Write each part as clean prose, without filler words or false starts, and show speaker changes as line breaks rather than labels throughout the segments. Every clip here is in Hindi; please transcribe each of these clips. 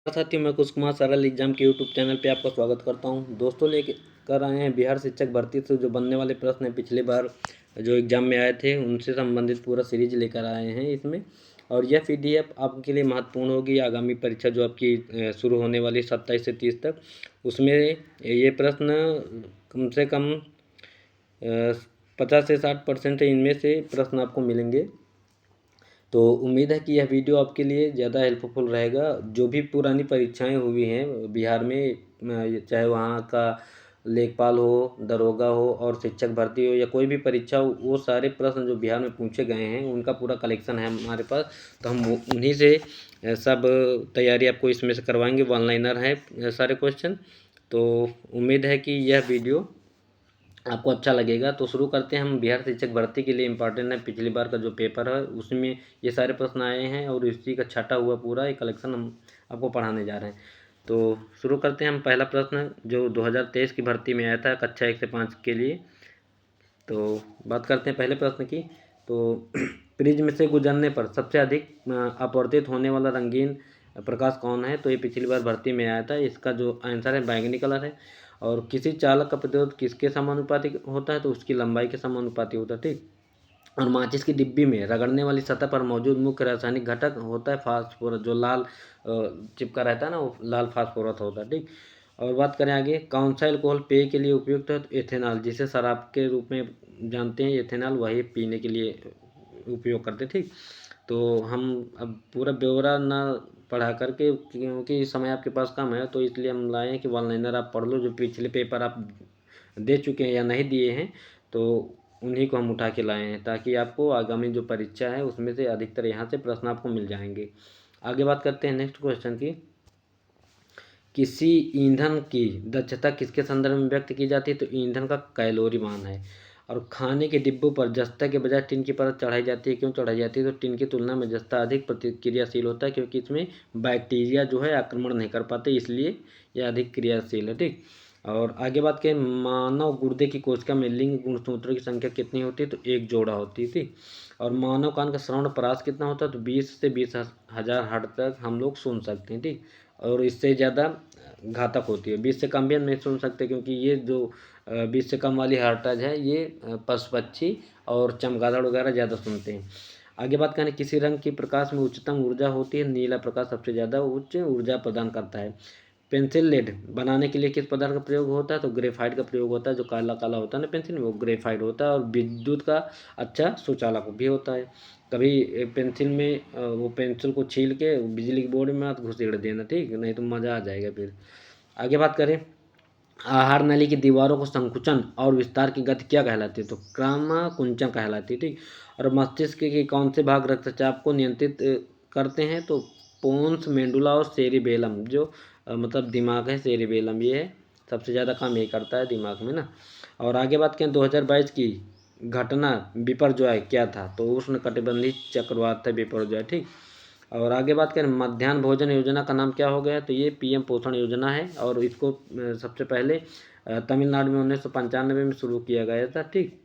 साथियों, मैं कुश कुमार सरल एग्जाम के यूट्यूब चैनल पे आपका स्वागत करता हूं। दोस्तों, लेकर आए हैं बिहार शिक्षक भर्ती से जो बनने वाले प्रश्न हैं पिछली बार जो एग्जाम में आए थे उनसे संबंधित पूरा सीरीज लेकर आए हैं इसमें। और यह पीडीएफ आपके लिए महत्वपूर्ण होगी आगामी परीक्षा जो आपकी शुरू होने वाली 27 से 30 तक। उसमें ये प्रश्न कम से कम 50 से 60% इनमें से प्रश्न आपको मिलेंगे। तो उम्मीद है कि यह वीडियो आपके लिए ज़्यादा हेल्पफुल रहेगा। जो भी पुरानी परीक्षाएं हुई हैं बिहार में, चाहे वहाँ का लेखपाल हो, दरोगा हो और शिक्षक भर्ती हो या कोई भी परीक्षा हो, वो सारे प्रश्न जो बिहार में पूछे गए हैं उनका पूरा कलेक्शन है हमारे पास। तो हम उन्हीं से सब तैयारी आपको इसमें से करवाएंगे। वन लाइनर है सारे क्वेश्चन। तो उम्मीद है कि यह वीडियो आपको अच्छा लगेगा। तो शुरू करते हैं हम। बिहार शिक्षक भर्ती के लिए इम्पॉर्टेंट है पिछली बार का जो पेपर है उसमें ये सारे प्रश्न आए हैं और इसी का छटा हुआ पूरा एक कलेक्शन हम आपको पढ़ाने जा रहे हैं। तो शुरू करते हैं हम। पहला प्रश्न जो 2023 की भर्ती में आया था कक्षा 1 से 5 के लिए। तो बात करते हैं पहले प्रश्न की। तो प्रिज्म से गुजरने पर सबसे अधिक अपवर्तित होने वाला रंगीन प्रकाश कौन है? तो ये पिछली बार भर्ती में आया था। इसका जो आंसर है बैंगनी कलर है। और किसी चालक का प्रतिरोध किसके समानुपाती होता है? तो उसकी लंबाई के समानुपाती होता है। ठीक। और माचिस की डिब्बी में रगड़ने वाली सतह पर मौजूद मुख्य रासायनिक घटक होता है फास्फोरस। जो लाल चिपका रहता है ना, वो लाल फास्फोरस होता है। ठीक। और बात करें आगे, कौन सा एल्कोहल पेय के लिए उपयुक्त है? तो एथेनॉल, जिसे शराब के रूप में जानते हैं एथेनॉल, वही पीने के लिए उपयोग करते। ठीक। तो हम अब पूरा ब्यौरा ना पढ़ा करके, क्योंकि समय आपके पास कम है, तो इसलिए हम लाए हैं कि वन लाइनर आप पढ़ लो। जो पिछले पेपर आप दे चुके हैं या नहीं दिए हैं तो उन्हीं को हम उठा के लाए हैं, ताकि आपको आगामी जो परीक्षा है उसमें से अधिकतर यहाँ से प्रश्न आपको मिल जाएंगे। आगे बात करते हैं नेक्स्ट क्वेश्चन की। किसी ईंधन की दक्षता किसके संदर्भ में व्यक्त की जाती है? तो ईंधन का कैलोरी मान है। और खाने के डिब्बों पर जस्ता के बजाय टिन की परत चढ़ाई जाती है। क्यों चढ़ाई जाती है? तो टिन की तुलना में जस्ता अधिक प्रतिक्रियाशील होता है, क्योंकि इसमें बैक्टीरिया जो है आक्रमण नहीं कर पाते, इसलिए यह अधिक क्रियाशील है। ठीक। और आगे बात करें, मानव गुर्दे की कोशिका में लिंग गुणसूत्रों की संख्या कितनी होती है? तो एक जोड़ा होती थी। और मानव कान का श्रवण परास कितना होता है? तो 20 से 20,000 हर्ट्ज तक हम लोग सुन सकते हैं। ठीक। और इससे ज़्यादा घातक होती है। 20 से कम भी हम नहीं सुन सकते, क्योंकि ये जो 20 से कम वाली हर्ट्ज है ये पशु पक्षी और चमगादड़ वगैरह ज़्यादा सुनते हैं। आगे बात करें, किसी रंग की प्रकाश में उच्चतम ऊर्जा होती है? नीला प्रकाश सबसे ज़्यादा उच्च ऊर्जा प्रदान करता है। पेंसिल लेड बनाने के लिए किस पदार्थ का प्रयोग होता है? तो ग्रेफाइट का प्रयोग होता है। जो काला काला होता है ना पेंसिल में, वो ग्रेफाइट होता है। और विद्युत का अच्छा सुचालक भी होता है। कभी पेंसिल में वो पेंसिल को छील के बिजली की बोर्ड में मत घुसेड़ देना, ठीक, नहीं तो मज़ा आ जाएगा फिर। आगे बात करें, आहार नली की दीवारों को संकुचन और विस्तार की गति क्या कहलाती है? तो क्रमाकुंचन कहलाती है। ठीक। और मस्तिष्क के कौन से भाग रक्तचाप को नियंत्रित करते हैं? तो पोन्स, मेंडुला और सेरिबेलम। जो मतलब दिमाग है, सेरिबेलम ये है, सबसे ज़्यादा काम यही करता है दिमाग में ना। और आगे बात करें, 2022 की घटना बिपरजॉय क्या था? तो उष्ण कटिबंधीय चक्रवात था बिपरजॉय। ठीक। और आगे बात करें, मध्याह्न भोजन योजना का नाम क्या हो गया? तो ये पीएम पोषण योजना है। और इसको सबसे पहले तमिलनाडु में 1995 में शुरू किया गया था। ठीक।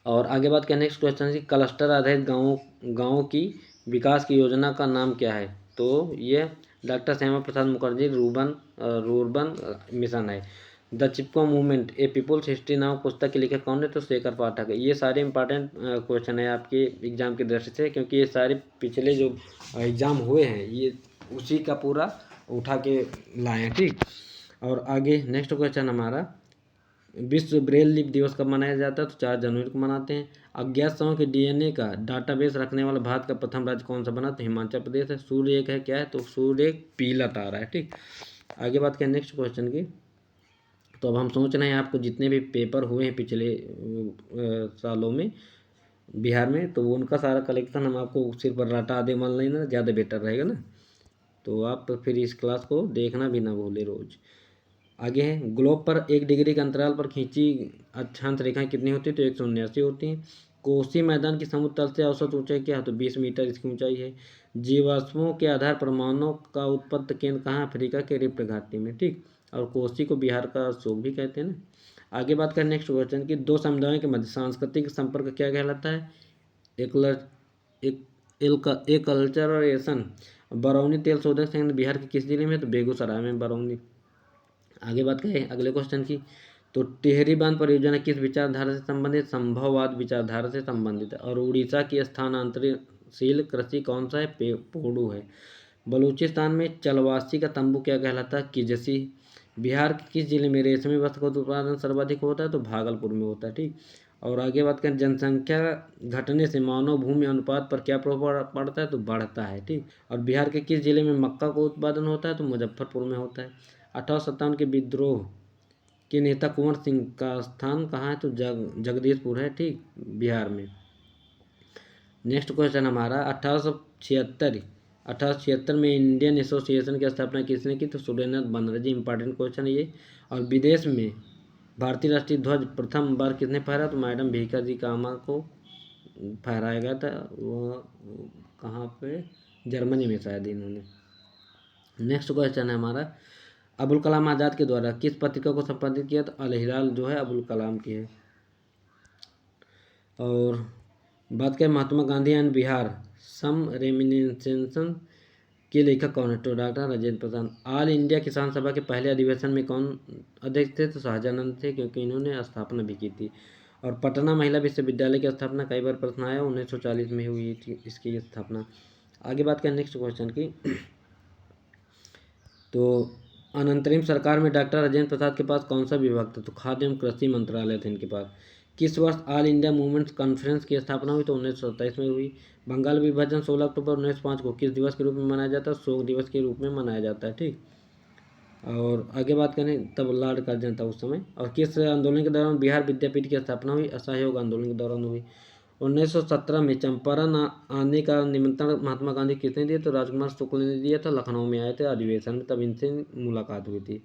और आगे बात करें नेक्स्ट क्वेश्चन की, क्लस्टर आधारित गाँव की विकास की योजना का नाम क्या है? तो ये doctor Shyama Prasad Mukherjee rurban mission है। The Chipko movement a people's history नामक पुस्तक के लेखक कौन है? तो शेखर पाठक है। ये सारे इंपॉर्टेंट क्वेश्चन है आपके एग्जाम की दृष्टि से, क्योंकि ये सारे पिछले जो एग्जाम हुए हैं ये उसी का पूरा उठा के लाए हैं। ठीक। और आगे नेक्स्ट क्वेश्चन हमारा, विश्व ब्रेल लिपि दिवस कब मनाया जाता है? तो 4 जनवरी को मनाते हैं। अज्ञात समूह के डीएनए का डाटाबेस रखने वाला भारत का प्रथम राज्य कौन सा बना? तो हिमाचल प्रदेश है। सूर्य एक है, क्या है? तो सूर्य एक पीला तारा है। ठीक। आगे बात करें नेक्स्ट क्वेश्चन की। तो अब हम सोच रहे हैं आपको जितने भी पेपर हुए हैं पिछले सालों में बिहार में, तो उनका सारा कलेक्शन हम आपको सिर्फ रटा दे मान लेना, ज़्यादा बेटर रहेगा ना। तो आप फिर इस क्लास को देखना भी ना भूले रोज़। आगे है, ग्लोब पर 1 डिग्री के अंतराल पर खींची अक्षांश रेखाएं कितनी होती है? तो 179 होती हैं। कोसी मैदान की समुद्र तल से औसत ऊंचाई क्या है? तो 20 मीटर इसकी ऊंचाई है। जीवाश्मों के आधार पर मानव का उत्पत्ति केंद्र कहाँ? अफ्रीका के रिफ्ट घाटी में। ठीक। और कोसी को बिहार का अशोक भी कहते हैं ना। आगे बात करें नेक्स्ट क्वेश्चन की, दो समुदायों के मध्य सांस्कृतिक संपर्क क्या कहलाता है? एक कल्चरेशन। बरौनी तेल शोधक संयंत्र बिहार के किस जिले में? तो बेगूसराय में बरौनी। आगे बात करें अगले क्वेश्चन की, तो टिहरी बांध परियोजना किस विचारधारा से संबंधित? संभववाद विचारधारा से संबंधित है। और उड़ीसा की स्थानांतरशील कृषि कौन सा है? पोड़ू है। बलूचिस्तान में चलवासी का तंबू क्या कहलाता है? किजसी। बिहार के किस जिले में रेशमी वस्त्र का उत्पादन सर्वाधिक होता है? तो भागलपुर में होता है। ठीक। और आगे बात करें, जनसंख्या घटने से मानव भूमि अनुपात पर क्या प्रभाव पड़ता है? तो बढ़ता है। ठीक। और बिहार के किस जिले में मक्का का उत्पादन होता है? तो मुजफ्फरपुर में होता है। 1857 के विद्रोह के नेता कुंवर सिंह का स्थान कहाँ है? तो जगदीशपुर है। ठीक, बिहार में। नेक्स्ट क्वेश्चन हमारा 1876 में इंडियन एसोसिएशन की स्थापना किसने की? तो सुरेंद्र बनर्जी। इंपॉर्टेंट क्वेश्चन ये। और विदेश में भारतीय राष्ट्रीय ध्वज प्रथम बार किसने फहराया? तो मैडम भीकाजी कामा को फहराया गया था। वो कहाँ पे? जर्मनी में शायद इन्होंने। नेक्स्ट क्वेश्चन है हमारा, अबुल कलाम आज़ाद के द्वारा किस पत्रिका को संपादित किया? तो अल हिलाल जो है अबुल कलाम की है। और बात करें Mahatma Gandhi and Bihar some reminiscence के लेखक कौन है? तो doctor Rajendra Prasad. All India Kisan Sabha के पहले अधिवेशन में कौन अध्यक्ष थे? तो शाहजानंद थे, क्योंकि इन्होंने स्थापना भी की थी। और पटना महिला विश्वविद्यालय की स्थापना कई बार प्रश्न आया, 1940 में हुई थी इसकी स्थापना। आगे बात करें नेक्स्ट क्वेश्चन की, तो अनंतरिम सरकार में डॉक्टर राजेंद्र प्रसाद के पास कौन सा विभाग था? तो खाद्य एवं कृषि मंत्रालय था इनके पास। किस वर्ष ऑल इंडिया मूवमेंट कॉन्फ्रेंस की स्थापना हुई? तो 1927 में हुई। बंगाल विभाजन 16 अक्टूबर 1905 को किस दिवस के रूप में मनाया जाता है? शोक दिवस के रूप में मनाया जाता है। ठीक। और आगे बात करें, तब लॉर्ड कर्जन था उस समय। और किस आंदोलन के दौरान बिहार विद्यापीठ की स्थापना हुई? असहयोग आंदोलन के दौरान हुई। 1917 में चंपारण आने का निमंत्रण महात्मा गांधी किसने दिया? तो राजकुमार शुक्ल ने दिया था। लखनऊ में आए थे अधिवेशन में, तब इनसे मुलाकात हुई थी।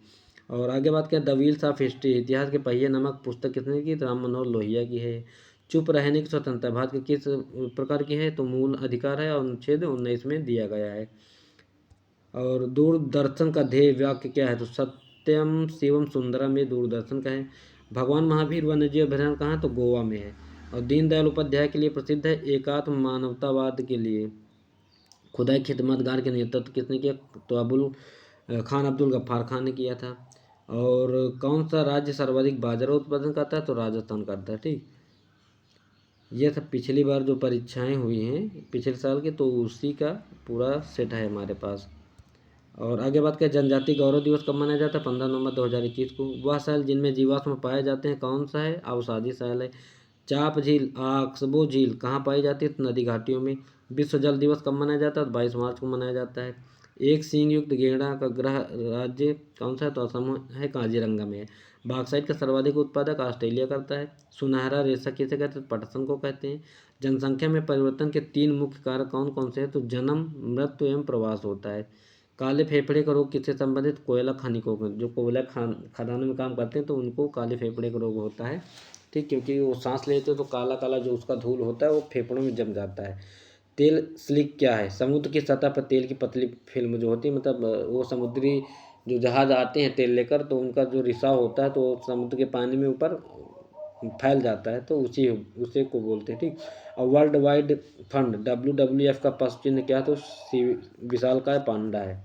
और आगे बात करें, द व्हील्स ऑफ हिस्ट्री इतिहास के पहिए नामक पुस्तक किसने की? तो राम मनोहर लोहिया की है। चुप रहने की स्वतंत्रता भारत की किस प्रकार की है? तो मूल अधिकार है, और अनुच्छेद 19 में दिया गया है। और दूरदर्शन का ध्येय वाक्य क्या है? तो सत्यम शिवम सुंदरम, ये दूरदर्शन का है। भगवान महावीर वन्यजीव अभयारण्य कहाँ है? तो गोवा में है। और दीनदयाल उपाध्याय के लिए प्रसिद्ध है, एकात्म मानवतावाद के लिए। खुदाई खिदमतगार के नेतृत्व किसने किया? तो अब्दुल गफ्फार खान ने किया था। और कौन सा राज्य सर्वाधिक बाजरा उत्पादन करता है? तो राजस्थान करता है। ठीक, ये सब पिछली बार जो परीक्षाएं हुई हैं पिछले साल की, तो उसी का पूरा सेट है हमारे पास। और आगे बात करें, जनजाति गौरव दिवस कब मनाया जाता है? 15 नवंबर 2021 को। वह शैल जिनमें जीवाश्म पाए जाते हैं कौन सा है? अवसादी शैल है। चाप झील आक्सबो झील कहाँ पाई जाती है? तो नदी घाटियों में। विश्व जल दिवस कब मनाया जाता है? 22 मार्च को मनाया जाता है। एक सींग युक्त गेंडा का गृह राज्य कौन सा है? तो असम है, काजीरंगा में है। बॉक्साइट का सर्वाधिक उत्पादक ऑस्ट्रेलिया करता है। सुनहरा रेशा किसे कहते हैं? पटसन को कहते हैं। जनसंख्या में परिवर्तन के 3 मुख्य कारक कौन कौन से हैं? तो जन्म, मृत्यु एवं प्रवास होता है। काले फेफड़े का रोग किससे संबंधित? कोयला खनिकों में, जो कोयला खदानों में काम करते हैं तो उनको काले फेफड़े का रोग होता है। ठीक, क्योंकि वो सांस लेते हैं तो काला काला जो उसका धूल होता है वो फेफड़ों में जम जाता है। तेल स्लिक क्या है? समुद्र की सतह पर तेल की पतली फिल्म जो होती है, मतलब वो समुद्री जो जहाज आते हैं तेल लेकर, तो उनका जो रिसाव होता है तो समुद्र के पानी में ऊपर फैल जाता है, तो उसे को बोलते हैं। ठीक। और वर्ल्ड वाइड फंड WWF का पशु चिन्ह क्या है? तो विशालकाय पांडा है।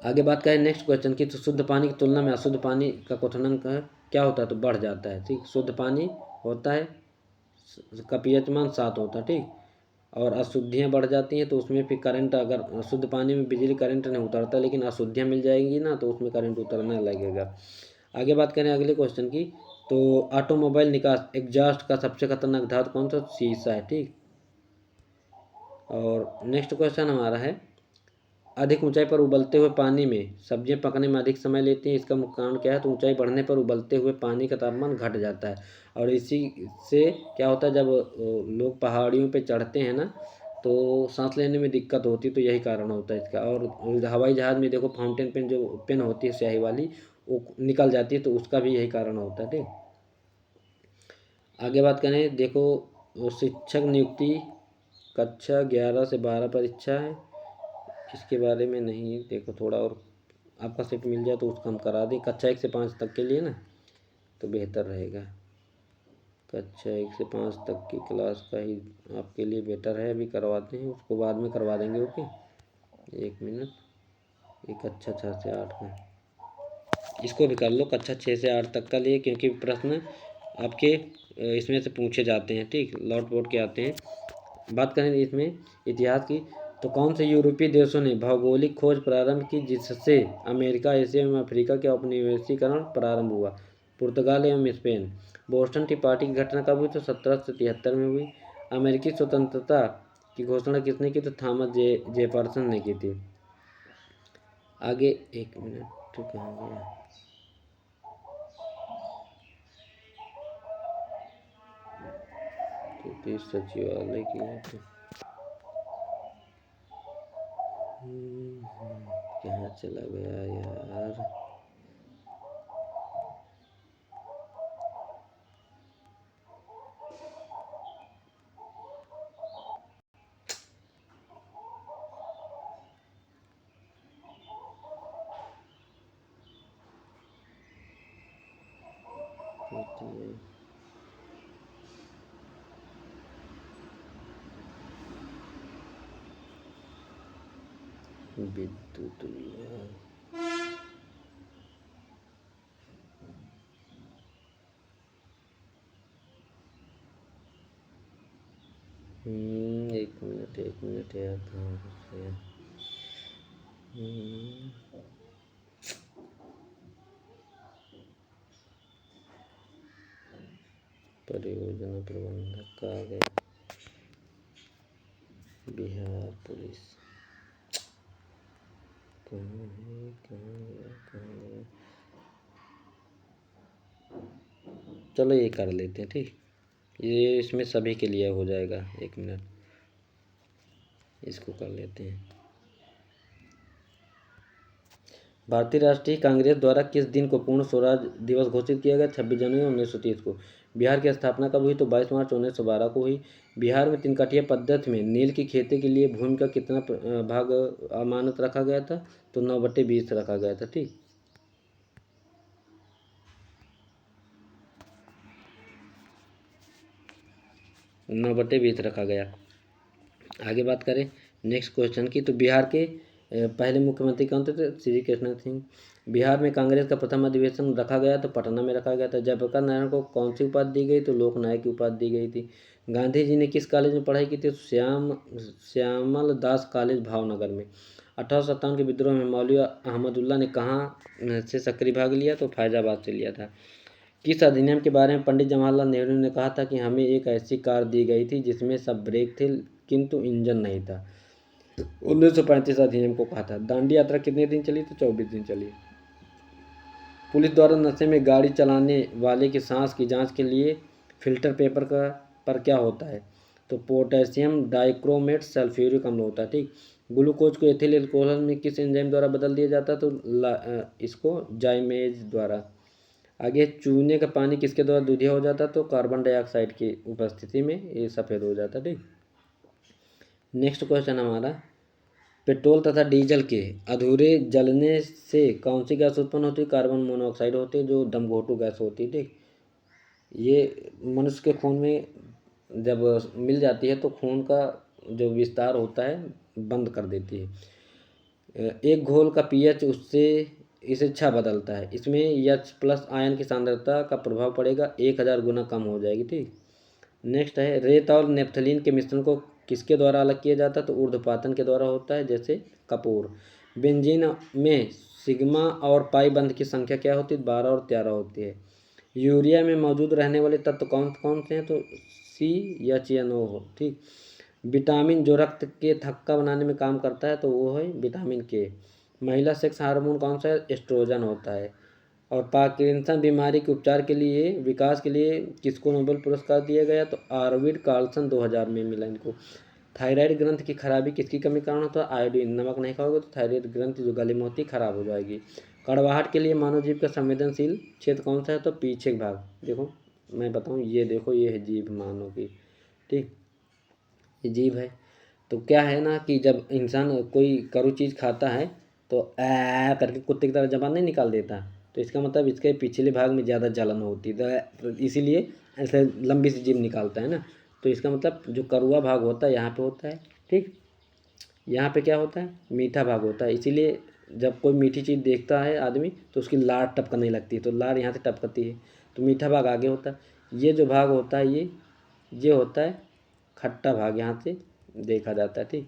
आगे बात करें नेक्स्ट क्वेश्चन की, तो शुद्ध पानी की तुलना में अशुद्ध पानी का क्वथनांक क्या होता है? तो बढ़ जाता है। ठीक, शुद्ध पानी होता है का pH मान 7 होता है। ठीक, और अशुद्धियाँ बढ़ जाती हैं तो उसमें फिर करंट, अगर शुद्ध पानी में बिजली करंट नहीं उतरता, लेकिन अशुद्धियाँ मिल जाएंगी ना तो उसमें करंट उतरने लगेगा। आगे बात करें अगले क्वेश्चन की, तो ऑटोमोबाइल निकास एग्जॉस्ट का सबसे खतरनाक धातु कौन सा? शीशा है। ठीक। और नेक्स्ट क्वेश्चन हमारा है, अधिक ऊंचाई पर उबलते हुए पानी में सब्जियां पकने में अधिक समय लेती हैं, इसका मुख्य कारण क्या है? तो ऊंचाई बढ़ने पर उबलते हुए पानी का तापमान घट जाता है। और इसी से क्या होता है, जब लोग पहाड़ियों पे चढ़ते हैं ना तो सांस लेने में दिक्कत होती है, तो यही कारण होता है इसका। और हवाई जहाज़ में देखो फाउंटेन पेन जो पेन होती है स्याही वाली, वो निकल जाती है, तो उसका भी यही कारण होता है। ठीक। आगे बात करें, देखो शिक्षक नियुक्ति कक्षा 11 से 12 परीक्षा है, इसके बारे में नहीं, देखो थोड़ा और आपका सेट मिल जाए तो उसका हम करा दें। कक्षा 1 से 5 तक के लिए ना तो बेहतर रहेगा। कक्षा 1 से 5 तक की क्लास का ही आपके लिए बेटर है, अभी करवाते हैं, उसको बाद में करवा देंगे। ओके। एक मिनट, एक कक्षा 6 से 8 का, इसको भी कर लो कक्षा 6 से 8 तक का लिए, क्योंकि प्रश्न आपके इसमें से पूछे जाते हैं। ठीक, लौट पोट के आते हैं। बात करें इसमें इतिहास की, तो कौन से यूरोपीय देशों ने भौगोलिक खोज प्रारंभ की जिससे अमेरिका, एशिया एवं अफ्रीका के औपनिवेशीकरण प्रारंभ हुआ? पुर्तगाल एवं स्पेन। बोस्टन टी पार्टी की घटना कब हुई? तो 1773 में हुई। अमेरिकी स्वतंत्रता की घोषणा किसने की? तो थॉमस जेफरसन ने की थी। आगे एक मिनट, तो कहाँ गया? तो सचिवालय की है तो कहाँ चला गया यार? विद्युत विभाग, एक मिनट यार, कहाँ घुस गया? परियोजना प्रबंधक का आ गया, बिहार पुलिस। कहाँ है, कहाँ गया, कहाँ गया? चलो ये कर लेते हैं। ठीक, ये इसमें सभी के लिए हो जाएगा। एक मिनट, इसको कर लेते हैं। भारतीय राष्ट्रीय कांग्रेस द्वारा किस दिन को पूर्ण स्वराज दिवस घोषित किया गया? 26 जनवरी 1930 को। बिहार की स्थापना कब हुई? तो 22 मार्च 1912 को हुई। बिहार में तिनकाठिया पद्धति में नील की खेती के लिए भूमि का कितना भाग अमानत रखा गया था? तो 9/20 रखा गया था। ठीक, 9/20 रखा गया। आगे बात करें नेक्स्ट क्वेश्चन की, तो बिहार के पहले मुख्यमंत्री कौन थे? श्री कृष्ण सिंह। बिहार में कांग्रेस का प्रथम अधिवेशन रखा गया तो पटना में रखा गया था। जयप्रकाश नारायण को कौन सी उपाधि दी गई? तो लोकनायक की उपाधि दी गई थी। गांधी जी ने किस कॉलेज में पढ़ाई की थी? श्यामल दास कॉलेज भावनगर में। 1857 के विद्रोह में मौलवी अहमदुल्ला ने कहाँ से सक्रिय भाग लिया? तो फैजाबाद से लिया था। किस अधिनियम के बारे में पंडित जवाहरलाल नेहरू ने कहा था कि हमें एक ऐसी कार दी गई थी जिसमें सब ब्रेक थे किंतु इंजन नहीं था? 1935 अधिनियम को कहा था। दांडी यात्रा कितने दिन चली? तो 24 दिन चली। पुलिस द्वारा नशे में गाड़ी चलाने वाले की सांस की जांच के लिए फिल्टर पेपर पर क्या होता है? तो पोटेशियम डाइक्रोमेट सल्फ्यूरिक अम्ल होता है। ठीक, ग्लूकोज को एथिल अल्कोहल में किस एंजाइम द्वारा बदल दिया जाता है? तो इसको जाइमेज द्वारा। आगे, चूने का पानी किसके द्वारा दूधिया हो जाता है? तो कार्बन डाइऑक्साइड की उपस्थिति में ये सफ़ेद हो जाता है। ठीक, नेक्स्ट क्वेश्चन हमारा, पेट्रोल तथा डीजल के अधूरे जलने से कौन सी गैस उत्पन्न होती है? कार्बन मोनोऑक्साइड होती है, जो दमघोटू गैस होती है। ठीक, ये मनुष्य के खून में जब मिल जाती है तो खून का जो विस्तार होता है बंद कर देती है। एक घोल का पीएच उससे इसे अच्छा बदलता है। इसमें H+ आयन की सांद्रता का प्रभाव पड़ेगा, 1000 गुना कम हो जाएगी। ठीक, नेक्स्ट है, रेत और नेप्थलीन के मिश्रण को किसके द्वारा अलग किया जाता है? तो ऊर्ध्वपातन के द्वारा होता है, जैसे कपूर। बेंजीन में सिग्मा और पाई बंध की संख्या क्या होती है? 12 और 13 होती है। यूरिया में मौजूद रहने वाले तत्व कौन कौन से हैं? तो CHNO हो। ठीक, विटामिन जो रक्त के थक्का बनाने में काम करता है तो वो है विटामिन के। महिला सेक्स हार्मोन कौन सा है? एस्ट्रोजन होता है। और पार्किंसन बीमारी के उपचार के लिए विकास के लिए किसको नोबेल पुरस्कार दिया गया? तो आर्विड कार्लसन 2000 में मिला इनको। थायराइड ग्रंथि की खराबी किसकी कमी कारण होता है? आयोडीन। नमक नहीं खाओगे तो थायराइड ग्रंथि जो गले में होती है खराब हो जाएगी। कड़वाहट के लिए मानव जीभ का संवेदनशील क्षेत्र कौन सा है? तो पीछे का भाग। देखो मैं बताऊँ, ये देखो, ये है जीभ मानव की। ठीक, ये जीभ है। तो क्या है ना कि जब इंसान कोई कड़ू चीज़ खाता है तो करके कुत्ते की तरह जबान नहीं निकाल देता, तो इसका मतलब इसके पिछले भाग में ज़्यादा जलन होती है, तो इसीलिए ऐसे लंबी सी जीभ निकालता है ना। तो इसका मतलब जो कड़वा भाग होता है यहाँ पे होता है। ठीक, यहाँ पे क्या होता है, मीठा भाग होता है। इसीलिए जब कोई मीठी चीज़ देखता है आदमी तो उसकी लार टपकने लगती है, तो लार यहाँ से टपकती है, तो मीठा भाग आगे होता है। ये जो भाग होता है ये होता है खट्टा भाग, यहाँ से देखा जाता है। ठीक,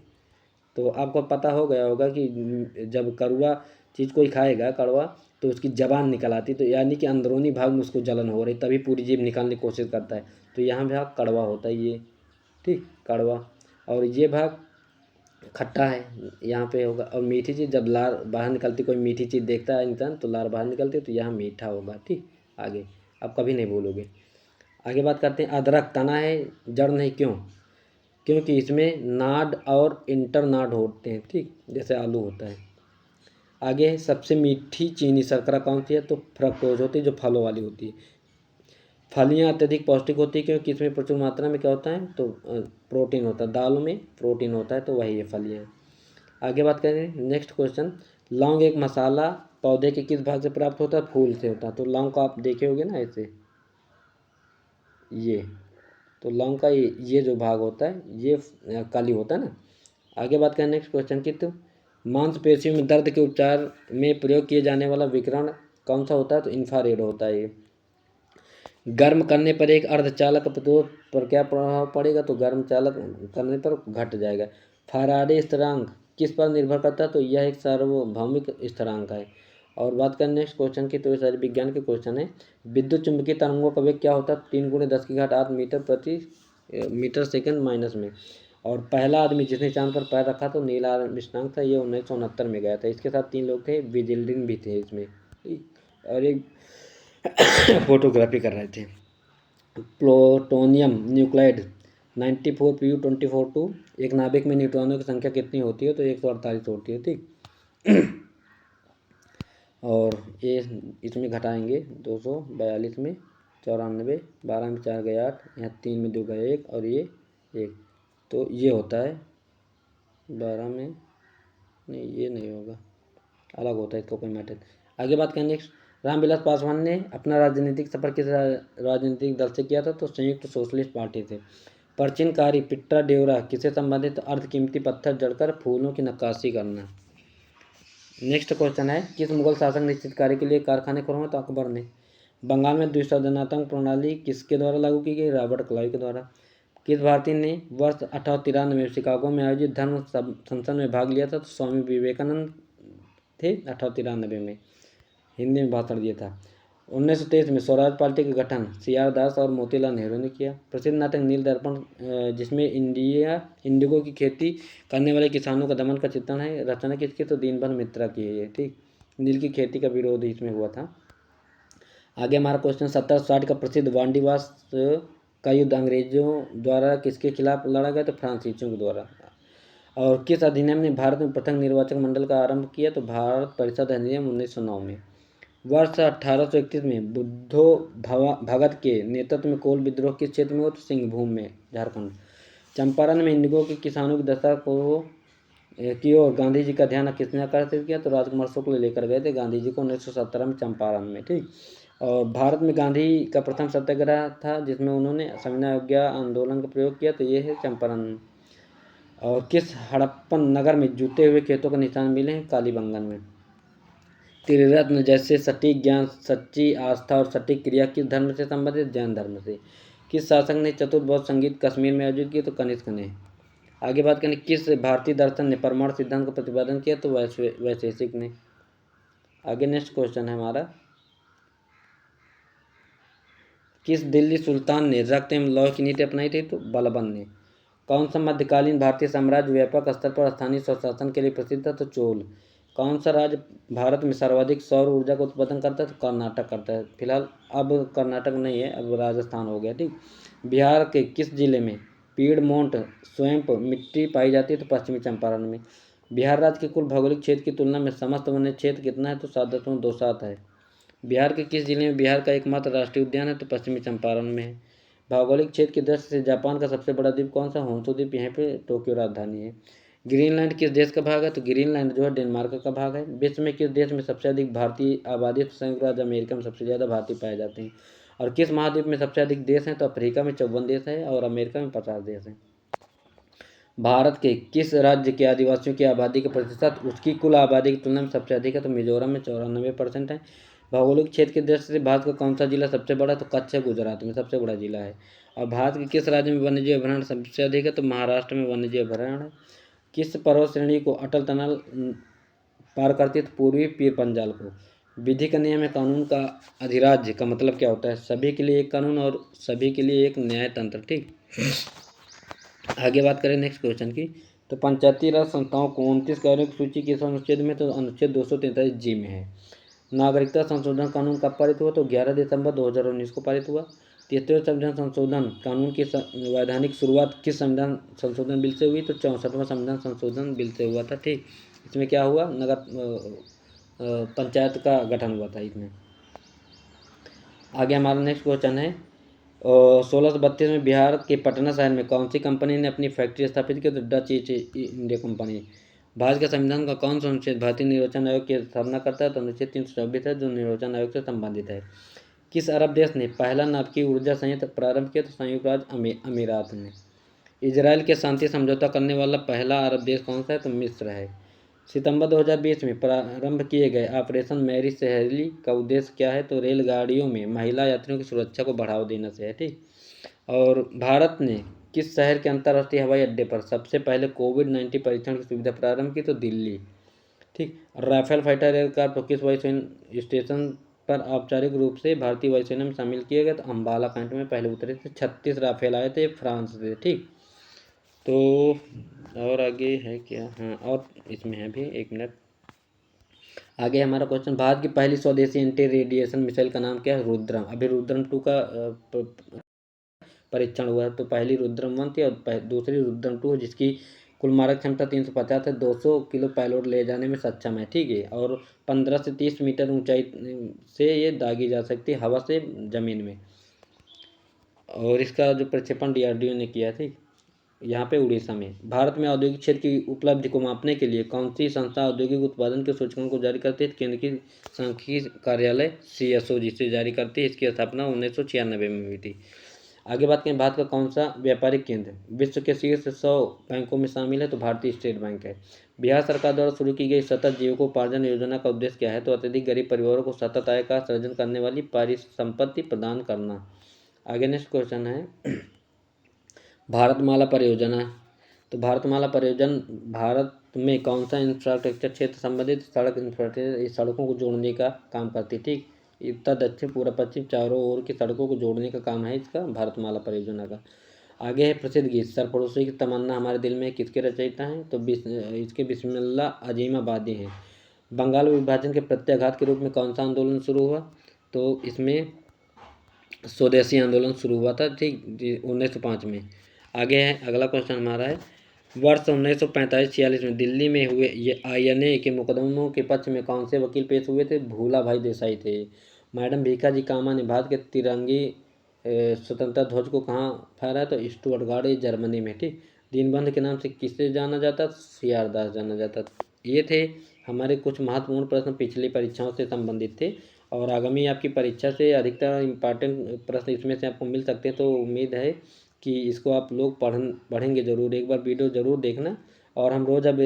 तो आपको पता हो गया होगा कि जब कड़वा चीज़ कोई खाएगा कड़वा, तो उसकी ज़बान निकल आती, तो यानी कि अंदरूनी भाग में उसको जलन हो रही, तभी पूरी जीभ निकालने की कोशिश करता है, तो यहाँ भाग कड़वा होता है ये। ठीक, कड़वा। और ये भाग खट्टा है, यहाँ पे होगा। और मीठी चीज़ जब लार बाहर निकलती, कोई मीठी चीज़ देखता है इंसान तो लार बाहर निकलती है, तो यहाँ मीठा होगा। ठीक, आगे आप कभी नहीं भूलोगे। आगे बात करते हैं, अदरक तना है जड़ नहीं, क्यों? क्योंकि इसमें नाड और इंटरनाड होते हैं। ठीक, जैसे आलू होता है। आगे है, सबसे मीठी चीनी शर्करा कौन सी है? तो फ्रक्टोज होती है, जो फलों वाली होती है। फलियां अत्यधिक पौष्टिक होती है क्योंकि इसमें प्रचुर मात्रा में क्या होता है? तो प्रोटीन होता है, दालों में प्रोटीन होता है, तो वही है फलियां। आगे बात करें, नेक्स्ट क्वेश्चन, लौंग एक मसाला पौधे के किस भाग से प्राप्त होता है? फूल से होता है। तो लौंग को आप देखे होगे ना ऐसे, ये तो लौंग का ये जो भाग होता है ये काली होता है ना। आगे बात करें नेक्स्ट क्वेश्चन की, तो मांसपेशियों में दर्द के उपचार में प्रयोग किए जाने वाला विकिरण कौन सा होता है? तो इंफ्रारेड होता है ये। गर्म करने पर एक अर्धचालक प्रतिरोध पर क्या प्रभाव पड़ेगा? तो गर्म चालक करने पर घट जाएगा। फैराडे स्थिरांक किस पर निर्भर करता है? तो यह एक सार्वभौमिक स्थिरांक है। और बात करें नेक्स्ट क्वेश्चन की, तो ये सारे विज्ञान के क्वेश्चन है। विद्युत चुंबकीय तरंगों का वेग क्या होता है? 3 × 10⁸ मीटर प्रति मीटर सेकंड माइनस में। और पहला आदमी जिसने चांद पर पैर रखा तो नील आर्मस्ट्रांग था, ये 1969 में गया था। इसके साथ 3 लोग थे, विजिल्डिन भी थे इसमें, और एक फोटोग्राफी कर रहे थे। प्लूटोनियम न्यूक्लाइड 94 Pu-24 एक नाभिक में न्यूट्रॉनों की संख्या कितनी होती है? तो 148 होती है। ठीक, और ये इसमें घटाएंगे 242 में 94, 12 में 4 गए 8, यहाँ 3 में 2 गए 1, और ये 1, तो ये होता है 12 में, नहीं ये नहीं होगा, अलग होता है, इसका कोई मैटर। आगे बात करें नेक्स्ट, रामविलास पासवान ने अपना राजनीतिक सफर किस राजनीतिक दल से किया था? तो संयुक्त सोशलिस्ट पार्टी से। प्राचीनकारी पिट्टा ड्योरा किससे संबंधित? अर्धकीमती पत्थर जड़कर फूलों की नक्काशी करना। नेक्स्ट क्वेश्चन है, किस मुगल शासक ने चित्रकारी के लिए कारखाने खोलवाए? तो अकबर ने। बंगाल में द्विसदनात्मक प्रणाली किसके द्वारा लागू की गई? रॉबर्ट क्लाइव के द्वारा। किस भारतीय ने वर्ष 1893 में शिकागो में आयोजित धर्म संसद में भाग लिया था? तो स्वामी विवेकानंद थे 1893 में, हिंदी में भाषण दिया था। 1923 में स्वराज पार्टी का गठन CR दास और मोतीलाल नेहरू ने किया। प्रसिद्ध नाटक नील दर्पण, जिसमें इंडिगो की खेती करने वाले किसानों का दमन का चित्रण है, रचना किसकी? तो दीनबंधु मित्रा की है ये। ठीक, नील की खेती का विरोध इसमें हुआ था। आगे हमारा क्वेश्चन, 1760 का प्रसिद्ध वांडीवास का युद्ध अंग्रेजों द्वारा किसके खिलाफ लड़ा गया? तो फ्रांसीसियों के द्वारा। और किस अधिनियम ने भारत में प्रथम निर्वाचक मंडल का आरंभ किया? तो भारत परिषद अधिनियम 1909 में। वर्ष 1831 में बुद्धो भगत के नेतृत्व में कोल विद्रोह किस क्षेत्र में हुआ? तो सिंहभूम में, झारखंड। चंपारण में इंडिगो के किसानों की दशा की ओर गांधी जी का ध्यान किसने आकर्षित किया? तो राजकुमार शुक्ल लेकर गए थे गांधी जी को 1917 में चंपारण में। ठीक, और भारत में गांधी का प्रथम सत्याग्रह था जिसमें उन्होंने सविनय अवज्ञा आंदोलन का प्रयोग किया, तो ये है चंपारण। और किस हड़प्पन नगर में जूते हुए खेतों का निशान मिले हैं? कालीबंगन में। त्रिरत्न जैसे सटीक ज्ञान, सच्ची आस्था और सटीक क्रिया किस धर्म से संबंधित? जैन धर्म से। किस शासक ने चतुर्बौद्ध संगीत कश्मीर में आयोजित किया? तो कनिष्क ने। आगे बात करें, किस भारतीय दर्शन ने परमाणु सिद्धांत का प्रतिपादन किया? तो वैशेषिक ने। आगे नेक्स्ट क्वेश्चन है हमारा, किस दिल्ली सुल्तान ने रक्त एवं लौह की नीति अपनाई थी? तो बलबन ने। कौन सा मध्यकालीन भारतीय साम्राज्य व्यापक स्तर पर स्थानीय स्वशासन के लिए प्रसिद्ध था? तो चोल। कौन सा राज्य भारत में सर्वाधिक सौर ऊर्जा का उत्पादन करता है? तो कर्नाटक करता है। फिलहाल अब कर्नाटक नहीं है, अब राजस्थान हो गया। ठीक, बिहार के किस जिले में पीडमोंट स्वैम्प मिट्टी पाई जाती है? तो पश्चिमी चंपारण में। बिहार राज्य के कुल भौगोलिक क्षेत्र की तुलना में समस्त वन्य क्षेत्र कितना है? तो 7.27 है। बिहार के किस जिले में बिहार का एकमात्र राष्ट्रीय उद्यान है? तो पश्चिमी चंपारण में है। भौगोलिक क्षेत्र की दृष्टि से जापान का सबसे बड़ा द्वीप कौन सा? होन्शु द्वीप, यहाँ पे टोक्यो राजधानी है। ग्रीनलैंड किस देश का भाग है? तो ग्रीनलैंड जो है डेनमार्क का भाग है। विश्व में किस देश में सबसे अधिक भारतीय आबादी? तो संयुक्त राज्य अमेरिका में सबसे ज़्यादा भारतीय पाए जाते हैं। और किस महाद्वीप में सबसे अधिक देश हैं? तो अफ्रीका में 54 देश है और अमेरिका में 50 देश हैं। भारत के किस राज्य के आदिवासियों की आबादी का प्रतिशत उसकी कुल आबादी की तुलना में सबसे अधिक है? तो मिजोरम में 94% है। भौगोलिक क्षेत्र की दृष्टि से भारत का कौन सा जिला सबसे बड़ा है? तो कच्छ है, गुजरात में सबसे बड़ा जिला है। और भारत के किस राज्य में वन्यजीव अभयारण्य सबसे अधिक है? तो महाराष्ट्र में वन्यजीव अभयारण्य है। किस पर्वत श्रेणी को अटल टनल पार करती है? तो पूर्वी पीर पंजाल को। विधि का नियम है कानून का अधिराज्य का मतलब क्या होता है? सभी के लिए एक कानून और सभी के लिए एक न्याय तंत्र। ठीक, आगे बात करें नेक्स्ट क्वेश्चन की। तो पंचायती राज संस्थाओं को 29 कार्यों की सूची किस अनुच्छेद में? तो अनुच्छेद 243 जी में है। नागरिकता संशोधन कानून कब पारित हुआ? तो 11 दिसंबर 2019 को पारित हुआ। 73वें संविधान संशोधन कानून की वैधानिक शुरुआत किस संविधान संशोधन बिल से हुई? तो 64वां संविधान संशोधन बिल से हुआ था। ठीक, इसमें क्या हुआ? नगर पंचायत का गठन हुआ था इसमें। आगे हमारा नेक्स्ट क्वेश्चन है 1632 में बिहार के पटना शहर में कौन सी कंपनी ने अपनी फैक्ट्री स्थापित की? तो Dutch east India company. Bharat के संविधान का कौन सा अनुच्छेद भारतीय निर्वाचन आयोग की स्थापना करता है? तो अनुच्छेद 324 है जो निर्वाचन आयोग से संबंधित है। किस अरब देश ने पहला नाभिकीय ऊर्जा संयंत्र प्रारंभ किया? तो संयुक्त राज्य अमीरात ने। इजराइल के शांति समझौता करने वाला पहला अरब देश कौन सा है? तो मिस्र है। सितंबर 2020 में प्रारंभ किए गए ऑपरेशन मैरी सहेली का उद्देश्य क्या है? तो रेलगाड़ियों में महिला यात्रियों की सुरक्षा को बढ़ावा देने से है। ठीक, और भारत ने किस शहर के अंतर्राष्ट्रीय हवाई अड्डे पर सबसे पहले कोविड-19 परीक्षण की सुविधा प्रारंभ की? तो दिल्ली। ठीक, राफेल फाइटर एयरक्राफ्ट तो किस वायुसेना स्टेशन पर औपचारिक रूप से भारतीय वायुसेना में शामिल किए गए? तो अम्बाला कैंट में पहले उतरे थे। 36 राफेल आए थे फ्रांस से। ठीक, तो और आगे है क्या? हाँ, और इसमें है भी, एक मिनट। आगे हमारा क्वेश्चन, भारत की पहली स्वदेशी एंटी रेडिएशन मिसाइल का नाम क्या है? रुद्रम। अभी रुद्रम 2 का परीक्षण हुआ है। तो पहली रुद्रम 1 थी और दूसरी रुद्रम 2 जिसकी कुल मारक क्षमता 350 है, 200 किलो पेलोड ले जाने में सक्षम है। ठीक है, और 15 से 30 मीटर ऊंचाई से ये दागी जा सकती है हवा से ज़मीन में। और इसका जो प्रक्षेपण डीआरडीओ ने किया। ठीक, यहाँ पे उड़ीसा में। भारत में औद्योगिक क्षेत्र की उपलब्धि को मापने के लिए कौन सी संस्था औद्योगिक उत्पादन के सूचकांक को जारी करती है? केंद्र की सांख्यिकी कार्यालय CSO जिसे जारी करती है। इसकी स्थापना 1996 में हुई थी। आगे बात करें, भारत का कौन सा व्यापारिक केंद्र विश्व के शीर्ष 100 बैंकों में शामिल है? तो भारतीय स्टेट बैंक है। बिहार सरकार द्वारा शुरू की गई सतत जीविकोपार्जन योजना का उद्देश्य क्या है? तो अत्यधिक गरीब परिवारों को सतत आय का सृजन करने वाली परिसंपत्ति प्रदान करना। आगे नेक्स्ट क्वेश्चन है भारतमाला परियोजना। तो भारतमाला परियोजना भारत में कौन सा इंफ्रास्ट्रक्चर क्षेत्र संबंधित सड़क इंफ्रास्ट्रक्चर सड़कों को जोड़ने का काम करती? ठीक, उत्तर दक्षिण पूर्व पश्चिम चारों ओर की सड़कों को जोड़ने का काम है इसका भारतमाला परियोजना का। आगे है प्रसिद्ध गीत सरफरोशी की तमन्ना हमारे दिल में किसके रचयिता हैं? तो इसके बिस्मिल्लाह अजीमाबादी हैं। बंगाल विभाजन के प्रत्याघात के रूप में कौन सा आंदोलन शुरू हुआ? तो इसमें स्वदेशी आंदोलन शुरू हुआ था। ठीक, 1905 में। आगे है अगला क्वेश्चन हमारा है वर्ष 1945-46 में दिल्ली में हुए ये INA के मुकदमों के पक्ष में कौन से वकील पेश हुए थे? भूला भाई देसाई थे। मैडम भीखाजी कामा ने भारत के तिरंगी स्वतंत्रता ध्वज को कहाँ फहराया? तो स्टुअर्टगार्ड जर्मनी में। ठीक, दीनबंधु के नाम से किसे जाना जाता? CR दास जाना जाता। ये थे हमारे कुछ महत्वपूर्ण प्रश्न पिछली परीक्षाओं से संबंधित थे और आगामी आपकी परीक्षा से अधिकतर इम्पॉर्टेंट प्रश्न इसमें से आपको मिल सकते हैं। तो उम्मीद है कि इसको आप लोग पढ़ेंगे ज़रूर। एक बार वीडियो ज़रूर देखना और हम रोज़ अब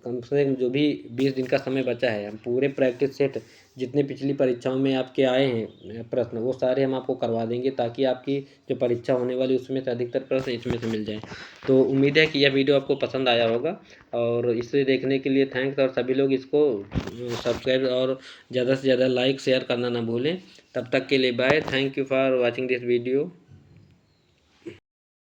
कम से कम जो भी 20 दिन का समय बचा है हम पूरे प्रैक्टिस सेट जितने पिछली परीक्षाओं में आपके आए हैं प्रश्न वो सारे हम आपको करवा देंगे ताकि आपकी जो परीक्षा होने वाली उसमें से अधिकतर प्रश्न इसमें से मिल जाएँ। तो उम्मीद है कि यह वीडियो आपको पसंद आया होगा और इसे देखने के लिए थैंक्स। और सभी लोग इसको सब्सक्राइब और ज़्यादा से ज़्यादा लाइक शेयर करना ना भूलें। तब तक के लिए bye. Thank you for watching this video.